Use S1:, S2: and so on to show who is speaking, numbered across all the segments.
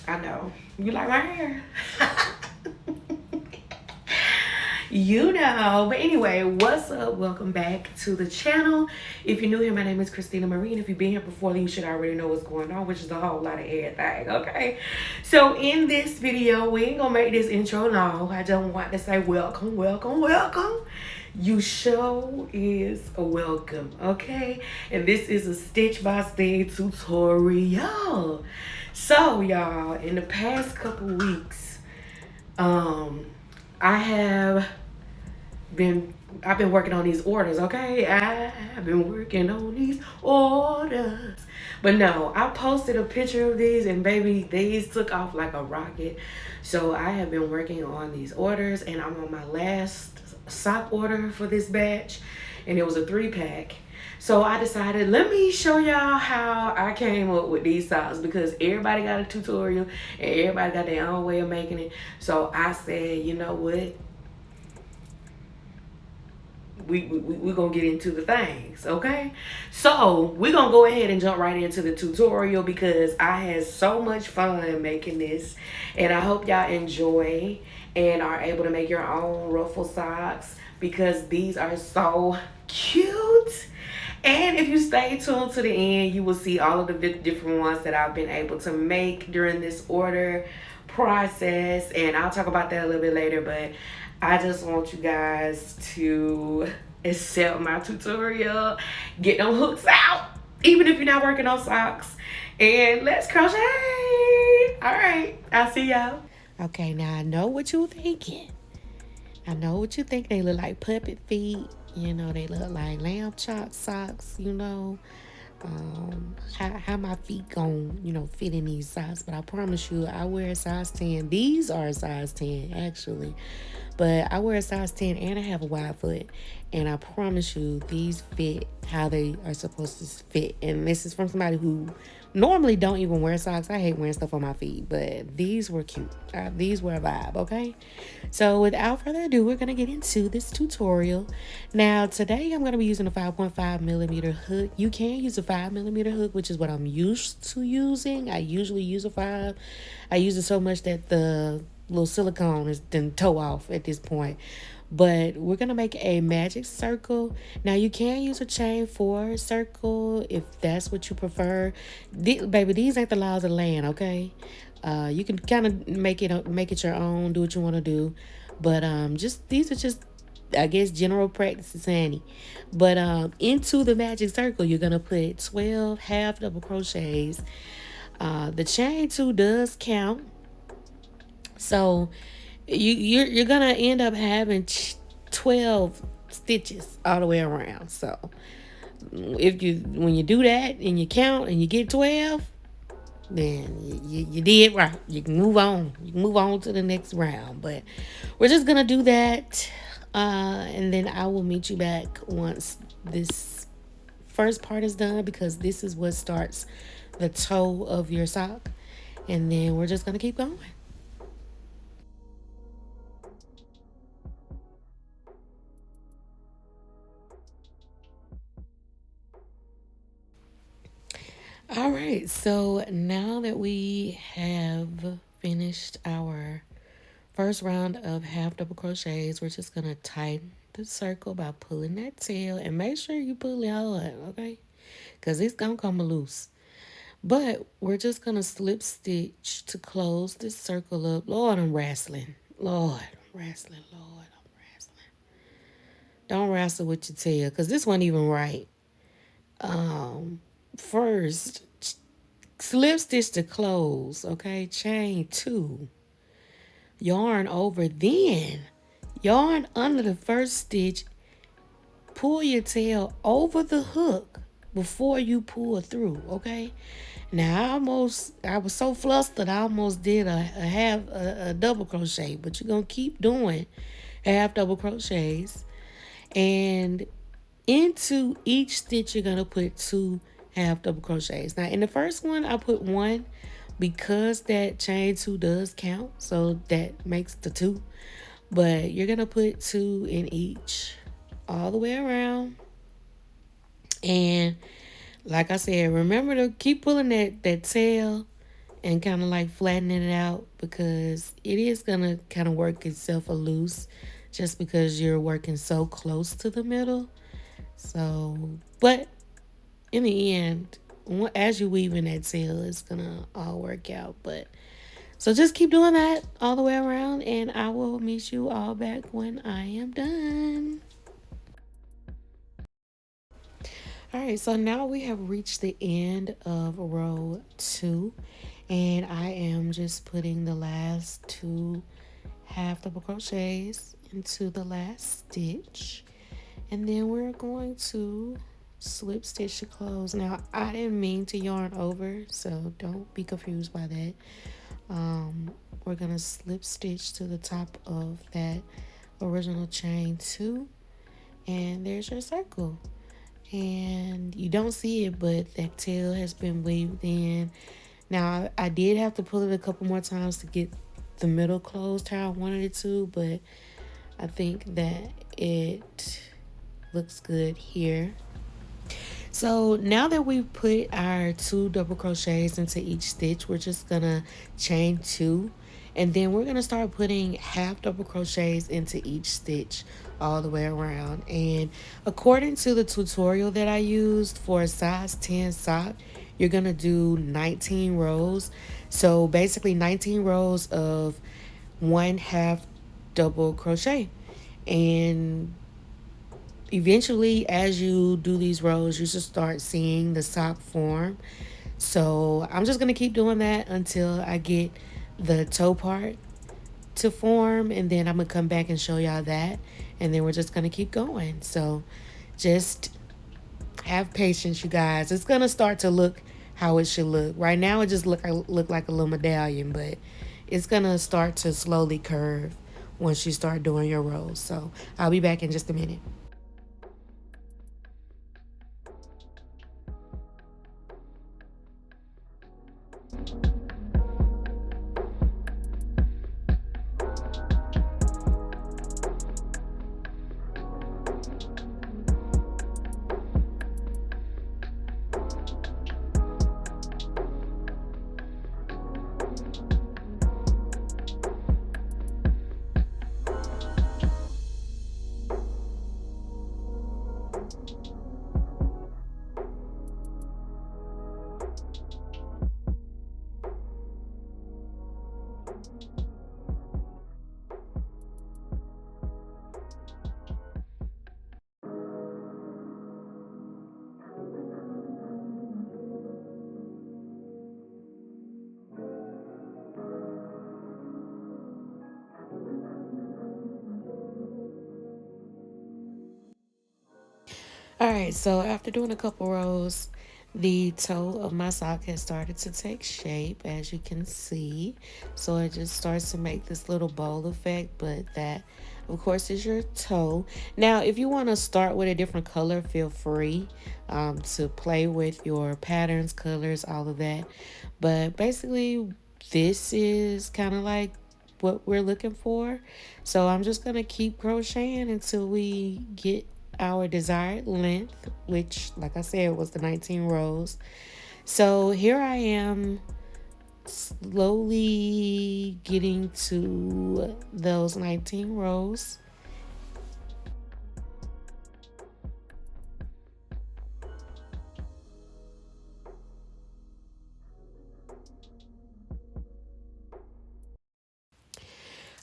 S1: I know. You like my hair? You know. But anyway, what's up? Welcome back to the channel. If you're new here, my name is Christina Marie. And if you've been here before, then you should already know what's going on, which is a whole lot of everything, okay? So in this video, we ain't gonna make this intro long. I don't want to say welcome, welcome, welcome. You show is a welcome, okay? And this is a stitch by stitch tutorial. So y'all, in the past couple weeks, I have been I've been working on these orders, okay? I've been working on these orders. But no, I posted a picture of these and baby, these took off like a rocket. So I have been working on these orders and I'm on my last sock order for this batch and it was a 3-pack. So I decided, let me show y'all how I came up with these socks because everybody got a tutorial and everybody got their own way of making it. So I said, you know what? We gonna get into the things, okay? So we're gonna go ahead and jump right into the tutorial because I had so much fun making this and I hope y'all enjoy and are able to make your own ruffle socks because these are so cute. And if you stay tuned to the end, you will see all of the different ones that I've been able to make during this order process. And I'll talk about that a little bit later, but I just want you guys to accept my tutorial, get them hooks out, even if you're not working on socks, and let's crochet. All right, I'll see y'all. Okay, now I know what you're thinking. I know what you think. They look like puppet feet. You know, they look like lamb chop socks, you know. How my feet gon' fit in these socks, but I promise you I wear a size 10. These are a size 10 actually, but I wear a size 10 and I have a wide foot, and I promise you these fit how they are supposed to fit. And this is from somebody who normally don't even wear socks. I hate wearing stuff on my feet, but these were cute. These were a vibe, okay? So without further ado, we're gonna get into this tutorial. Now today I'm gonna be using a 5.5 millimeter hook. You can use a 5 millimeter hook, which is what I'm used to using. I usually use a 5. I use it so much that the little silicone is then toe off at this point. But we're gonna make a magic circle. Now you can use a chain 4 circle if that's what you prefer. Baby, these ain't the laws of the land, okay? You can kind of make it your own, do what you want to do, but just these are just, I guess, general practices, honey. But into the magic circle, you're gonna put 12 half double crochets. The chain 2 does count, so you're gonna end up having 12 stitches all the way around. So if you when you do that and you count and you get 12, then you did right. You can move on. You can move on to the next round. But we're just gonna do that, and then I will meet you back once this first part is done because this is what starts the toe of your sock, and then we're just gonna keep going. All right, so now that we have finished our first round of half double crochets, we're just gonna tighten the circle by pulling that tail, and make sure you pull it hard, okay? Because it's gonna come loose. But we're just gonna slip stitch to close this circle up. Lord, I'm wrestling. Lord, I'm wrestling. Lord, I'm wrestling. Don't wrestle with your tail, because this wasn't even right. First, slip stitch to close, okay? Chain 2. Yarn over, then yarn under the first stitch. Pull your tail over the hook before you pull through, okay? Now I was so flustered I almost did a double crochet, but you're gonna keep doing half double crochets, and into each stitch you're gonna put 2 half double crochets. Now in the first one I put 1 because that chain 2 does count, so that makes the 2, but you're gonna put 2 in each all the way around. And like I said, remember to keep pulling that tail and kind of like flattening it out, because it is going to kind of work itself a loose just because you're working so close to the middle. So, but in the end, as you weave in that tail, it's going to all work out. But so just keep doing that all the way around, and I will meet you all back when I am done. All right, so now we have reached the end of row 2, and I am just putting the last 2 half double crochets into the last stitch, and then we're going to slip stitch to close. Now I didn't mean to yarn over, so don't be confused by that. We're gonna slip stitch to the top of that original chain 2, and there's your circle. And you don't see it, but that tail has been weaved in. Now I did have to pull it a couple more times to get the middle closed how I wanted it to, but I think that it looks good here. So now that we've put our 2 double crochets into each stitch, we're just gonna chain 2, and then we're gonna start putting half double crochets into each stitch all the way around. And according to the tutorial that I used for a size 10 sock, you're gonna do 19 rows. So basically 19 rows of 1 half double crochet. And eventually, as you do these rows, you should start seeing the sock form. So I'm just gonna keep doing that until I get the toe part to form, and then I'm gonna come back and show y'all that, and then we're just gonna keep going. So just have patience, you guys. It's gonna start to look how it should look. Right now it just look like a little medallion, but it's gonna start to slowly curve once you start doing your rows. So I'll be back in just a minute. All right, so after doing a couple rows, the toe of my sock has started to take shape, as you can see. So it just starts to make this little bowl effect, but that, of course, is your toe. Now, if you want to start with a different color, feel free to play with your patterns, colors, all of that. But basically, this is kind of like what we're looking for. So I'm just going to keep crocheting until we get our desired length, which, like I said, was the 19 rows. So here I am, slowly getting to those 19 rows.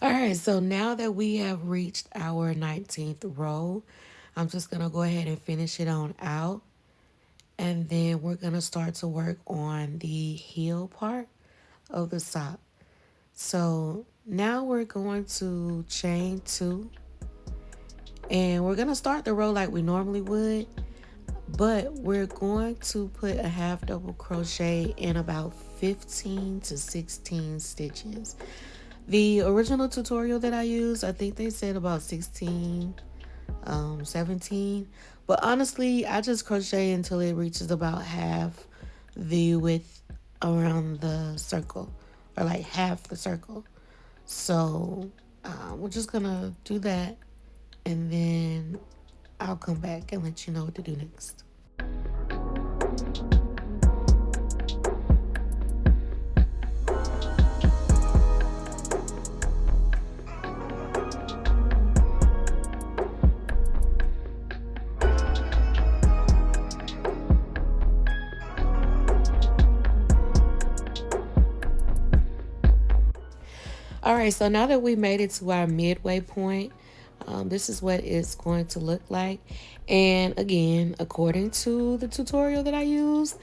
S1: All right, so now that we have reached our 19th row, I'm just going to go ahead and finish it on out. And then we're going to start to work on the heel part of the sock. So now we're going to chain 2. And we're going to start the row like we normally would. But we're going to put a half double crochet in about 15 to 16 stitches. The original tutorial that I used, I think they said about 16, 17. But honestly, I just crochet until it reaches about half the width around the circle, or like half the circle. So we're just gonna do that, and then I'll come back and let you know what to do next. All right, so now that we made it to our midway point, this is what it's going to look like. And again, according to the tutorial that I used,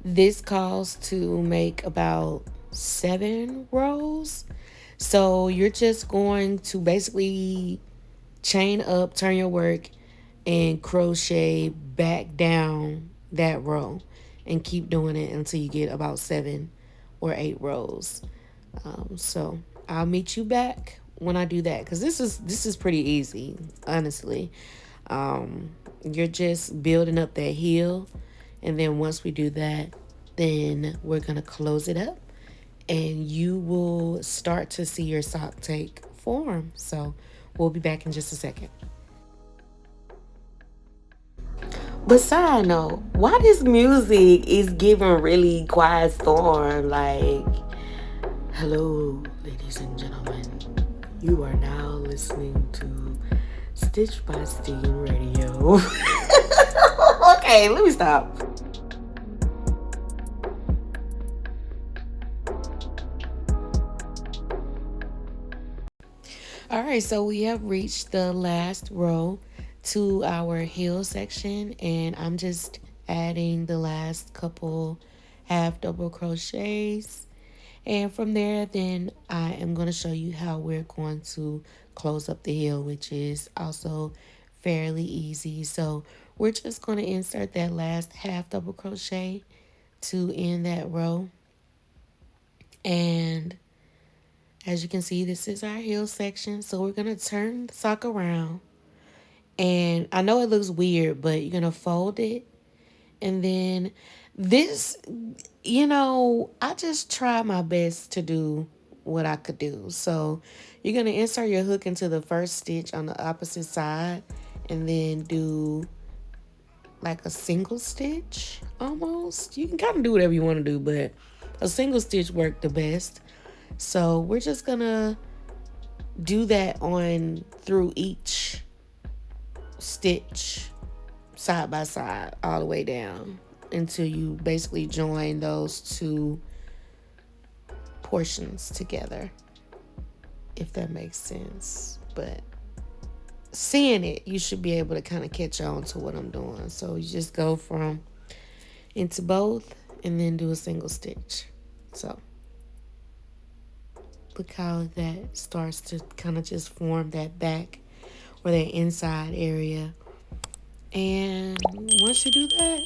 S1: this calls to make about 7 rows. So you're just going to basically chain up, turn your work, and crochet back down that row and keep doing it until you get about 7 or 8 rows. So I'll meet you back when I do that, because this is pretty easy, honestly. You're just building up that heel, and then once we do that, then we're gonna close it up, and you will start to see your sock take form. So we'll be back in just a second. But side note, why this music is giving really quiet storm? Like, hello, ladies and gentlemen. You are now listening to Stitch by Steam Radio. Okay, let me stop. All right, so we have reached the last row to our heel section, and I'm just adding the last couple half double crochets. And from there, then I am going to show you how we're going to close up the heel, which is also fairly easy. So we're just going to insert that last half double crochet to end that row. And as you can see, this is our heel section. So we're going to turn the sock around. And I know it looks weird, but you're going to fold it. And then this, I just tried my best to do what I could do. So you're going to insert your hook into the first stitch on the opposite side, and then do like a single stitch almost. You can kind of do whatever you want to do, but a single stitch worked the best. So we're just going to do that on through each stitch side by side all the way down until you basically join those two portions together, if that makes sense. But seeing it, you should be able to kind of catch on to what I'm doing. So you just go from into both and then do a single stitch. So look how that starts to kind of just form that back or that inside area. And once you do that,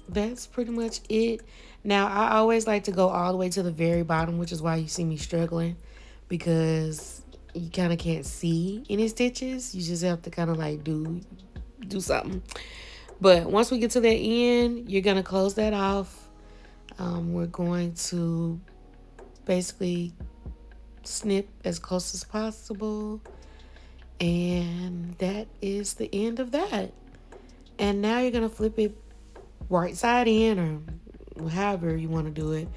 S1: that's pretty much it. Now, I always like to go all the way to the very bottom, which is why you see me struggling, because you kind of can't see any stitches. You just have to kind of like do something. But once we get to the end, you're going to close that off. We're going to basically snip as close as possible. And that is the end of that. And now you're going to flip it right side in, or however you want to do it.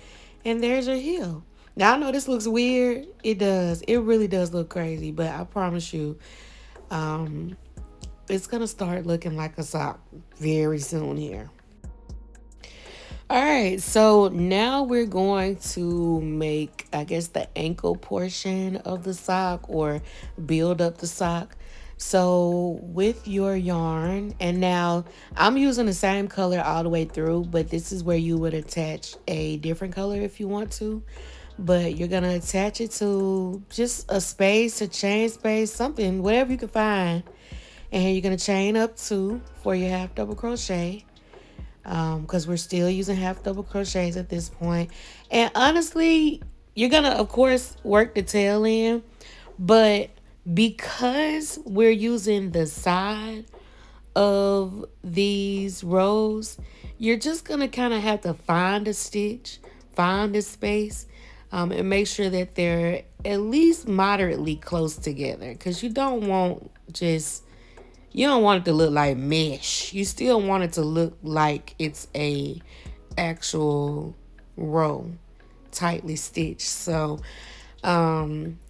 S1: And there's your heel. Now, I know this looks weird. It does. It really does look crazy. But I promise you, it's going to start looking like a sock very soon here. All right, so now we're going to make, I guess, the ankle portion of the sock, or build up the sock. So with your yarn, and now I'm using the same color all the way through, but this is where you would attach a different color if you want to. But you're going to attach it to just a space, a chain space, something, whatever you can find. And you're going to chain up 2 for your half double crochet. Because we're still using half double crochets at this point. And honestly, you're going to, of course, work the tail in. But because we're using the side of these rows, you're just going to kind of have to find a stitch, find a space, and make sure that they're at least moderately close together. Because you don't want it to look like mesh. You still want it to look like it's a actual row, tightly stitched. So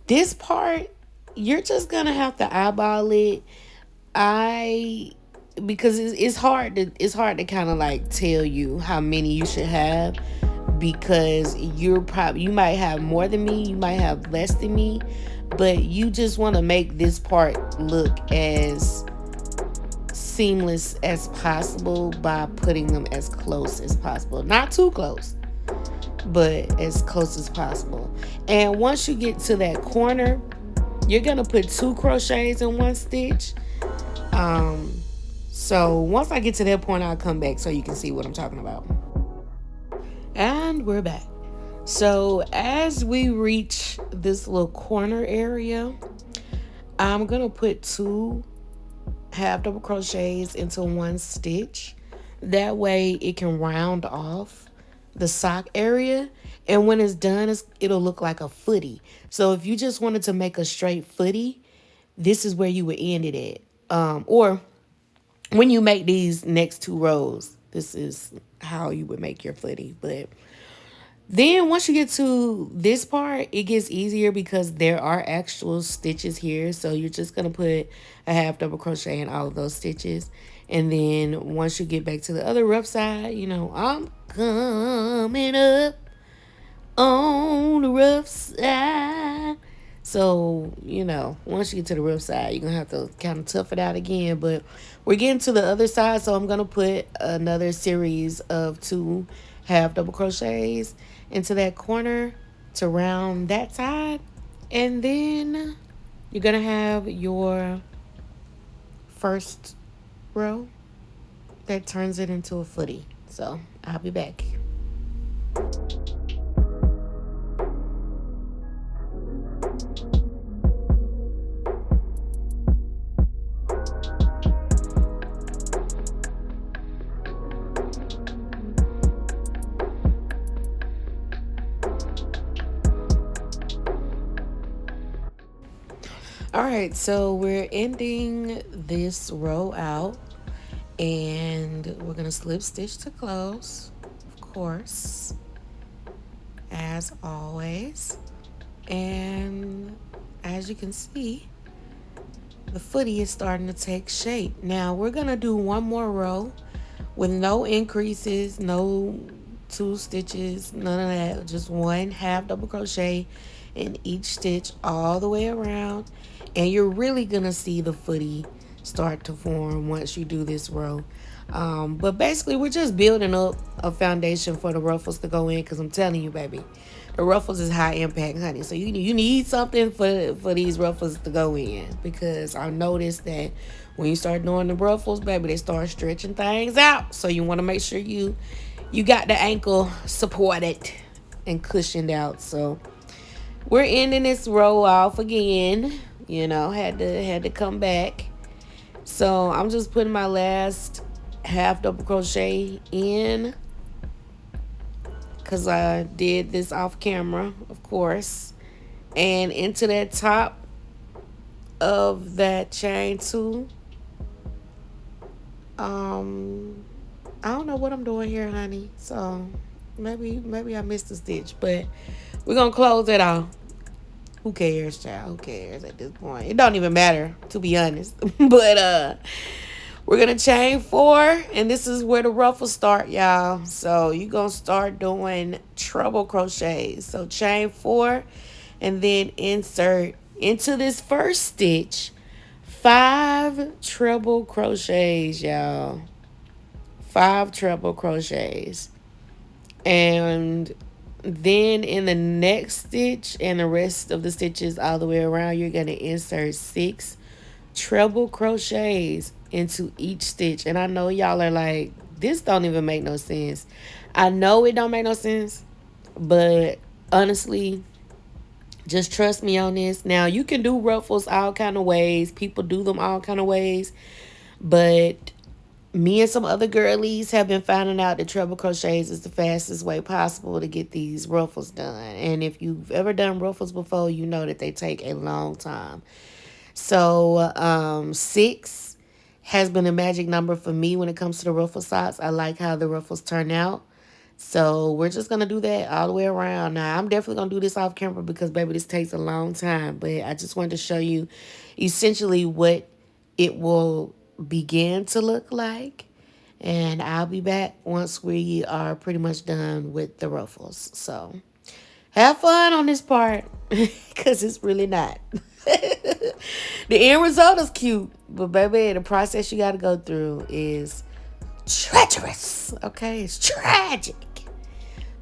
S1: this part, you're just gonna have to eyeball it. Because it's hard to kind of like tell you how many you should have, because you might have more than me, you might have less than me. but you just want to make this part look as seamless as possible by putting them as close as possible. Not too close, but as close as possible. And once you get to that corner, you're gonna put 2 crochets in 1 stitch. So once I get to that point, I'll come back so you can see what I'm talking about. And we're back. So as we reach this little corner area, I'm gonna put 2 half double crochets into 1 stitch. That way it can round off the sock area, and when it's done, it'll look like a footy. So if you just wanted to make a straight footy, this is where you would end it at. Or when you make these next 2 rows, this is how you would make your footy. But then once you get to this part, it gets easier because there are actual stitches here. So you're just going to put a half double crochet in all of those stitches. And then once you get back to the other rough side, you know, I'm coming up on the rough side. So, you know, once you get to the rough side, you're going to have to kind of tough it out again. But we're getting to the other side, so I'm going to put another series of 2 half double crochets into that corner to round that side. And then you're going to have your first row that turns it into a footy. So, I'll be back. All right, so we're ending this row out, and we're gonna slip stitch to close, of course, as always. And as you can see, the footy is starting to take shape. Now we're gonna do 1 more row with no increases, no 2 stitches, none of that, just 1 half double crochet in each stitch all the way around. And you're really gonna see the footy start to form once you do this row. But basically we're just building up a foundation for the ruffles to go in, because I'm telling you, baby, the ruffles is high impact, honey. So you need something for these ruffles to go in, because I noticed that when you start doing the ruffles, baby, they start stretching things out. So you want to make sure you got the ankle supported and cushioned out. So we're ending this row off again. You know, had to come back. So I'm just putting my last half double crochet in, because I did this off camera, of course. And into that top of that chain 2. I don't know what I'm doing here, honey. So maybe I missed a stitch, but we're gonna close it off. Who cares, child? Who cares at this point? It don't even matter, to be honest. But we're gonna chain 4, and this is where the ruffles start, y'all. So you're gonna start doing treble crochets. So chain 4, and then insert into this first stitch 5 treble crochets, y'all. 5 treble crochets. And then in the next stitch and the rest of the stitches all the way around, you're going to insert 6 treble crochets into each stitch. And I know y'all are like, this don't even make no sense. I know it don't make no sense, but honestly, just trust me on this. Now, you can do ruffles all kind of ways. People do them all kind of ways. But me and some other girlies have been finding out that treble crochets is the fastest way possible to get these ruffles done. And if you've ever done ruffles before, you know that they take a long time. So 6 has been a magic number for me when it comes to the ruffle socks. I like how the ruffles turn out. So we're just going to do that all the way around. Now, I'm definitely going to do this off camera because, baby, this takes a long time. But I just wanted to show you essentially what it will begin to look like. And I'll be back once we are pretty much done with the ruffles. So Have fun on this part because it's really not. The end result is cute, but baby, the process you got to go through is treacherous. Okay, it's tragic.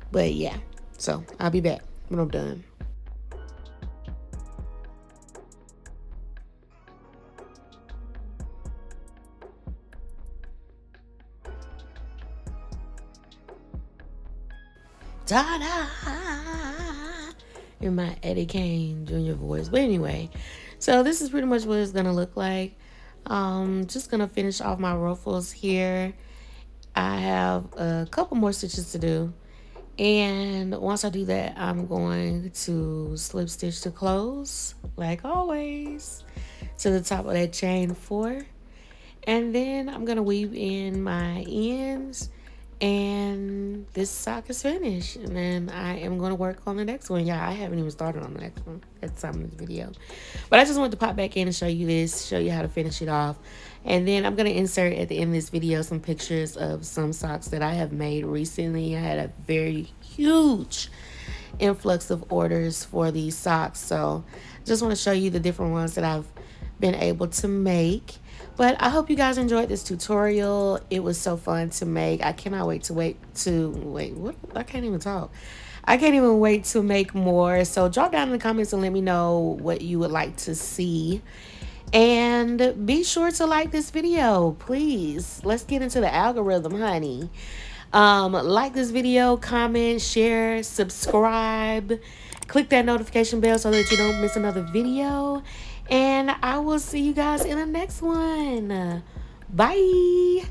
S1: But yeah, so I'll be back when I'm done. Ta-da! In my Eddie Kane Jr. voice. But anyway, so this is pretty much what it's gonna look like. Just gonna finish off my ruffles here. I have a couple more stitches to do. And once I do that, I'm going to slip stitch to close, like always, to the top of that chain 4. And then I'm going to weave in my ends, and this sock is finished. And then I am going to work on the next one. Yeah, I haven't even started on the next one at the time of this video. But I just wanted to pop back in and show you this, show you how to finish it off. And then I'm going to insert at the end of this video some pictures of some socks that I have made recently. I had a very huge influx of orders for these socks. So just want to show you the different ones that I've been able to make. But I hope you guys enjoyed this tutorial. It was so fun to make. I cannot wait to wait, what? I can't even talk. I can't even wait to make more. So drop down in the comments and let me know what you would like to see. And be sure to like this video, please. Let's get into the algorithm, honey. Like this video, comment, share, subscribe. Click that notification bell so that you don't miss another video. And I will see you guys in the next one. Bye.